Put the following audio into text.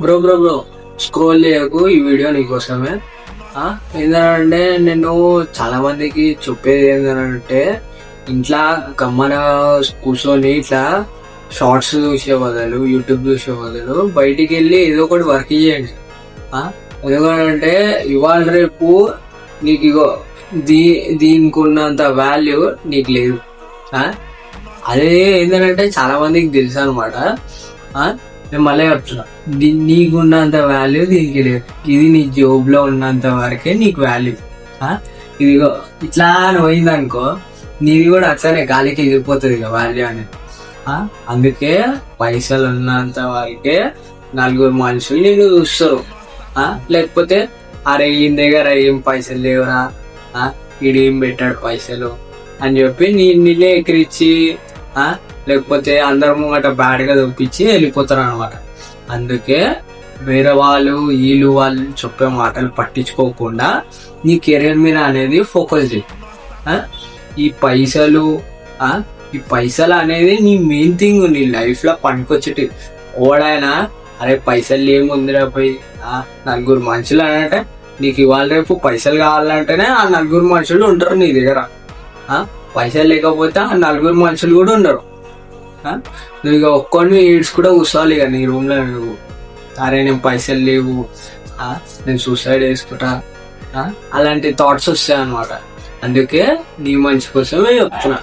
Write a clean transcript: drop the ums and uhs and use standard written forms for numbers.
Bro bro bro scroll చేయకు, ఈ video నీకోసమే. ఏంటంటే నేను చాలా మందికి చెప్పేది ఏంటంటే, ఇంట్లో గమ్మన కూర్చొని ఇట్లా షార్ట్స్ చూసే బదులు, యూట్యూబ్ చూసే బదులు బయటికి వెళ్ళి ఏదో ఒకటి వర్క్ చేయండి. ఎందుకంటే ఇవాళ రేపు నీకు ఇగో దీనికి ఉన్నంత వాల్యూ నీకు లేదు. అదే ఏంటంటే చాలా మందికి తెలుసు అనమాట. నేను మళ్ళీ చెప్తున్నా, నీకు ఉన్నంత వాల్యూ దీనికి లేదు. ఇది నీ జాబ్ లో ఉన్నంత వరకే నీకు వాల్యూ. ఇదిగో ఇట్లా పోయింది అనుకో, నీది కూడా అట్లనే గాలికి ఎగిరిపోతుంది ఇక వాల్యూ అనేది. అందుకే పైసలు ఉన్నంత వరకే నలుగురు మనుషులు నేను చూస్తారు. లేకపోతే అరే ఈయన దగ్గర ఏం పైసలు లేవురా, ఈడేం పెట్టాడు పైసలు అని చెప్పి నిన్నే ఎక్కిరిచ్చి లేకపోతే అందరి ముంగట బ్యాడ్ గా చూపించి వెళ్ళిపోతారు అనమాట. అందుకే వేరే వాళ్ళు వాళ్ళు చెప్పే మాటలు పట్టించుకోకుండా నీ కెరీర్ మీద అనేది ఫోకస్ చేయి. ఈ పైసలు అనేది నీ మెయిన్ థింగ్, నీ లైఫ్ లో పనికొచ్చేటి. ఓడైనా అరే పైసలు ఏముందిరా పోయి నలుగురు మనుషులు అంటే, నీకు ఇవాళ రేపు పైసలు కావాలంటేనే ఆ నలుగురు మనుషులు ఉంటారు నీ దగ్గర. పైసలు లేకపోతే ఆ నలుగురు మనుషులు కూడా ఉండరు. నువ్వు ఇక ఒక్కడిని ఈడ్స్ కూడా కూర్చోవాలి ఇక నీ రూమ్ లో. నువ్వు అరే నేను పైసలు లేవు, నేను సూసైడ్ చేసుకుంటా, అలాంటి థాట్స్ వస్తాయి అనమాట. అందుకే నీ మంచి కోసమే చెప్తున్నా.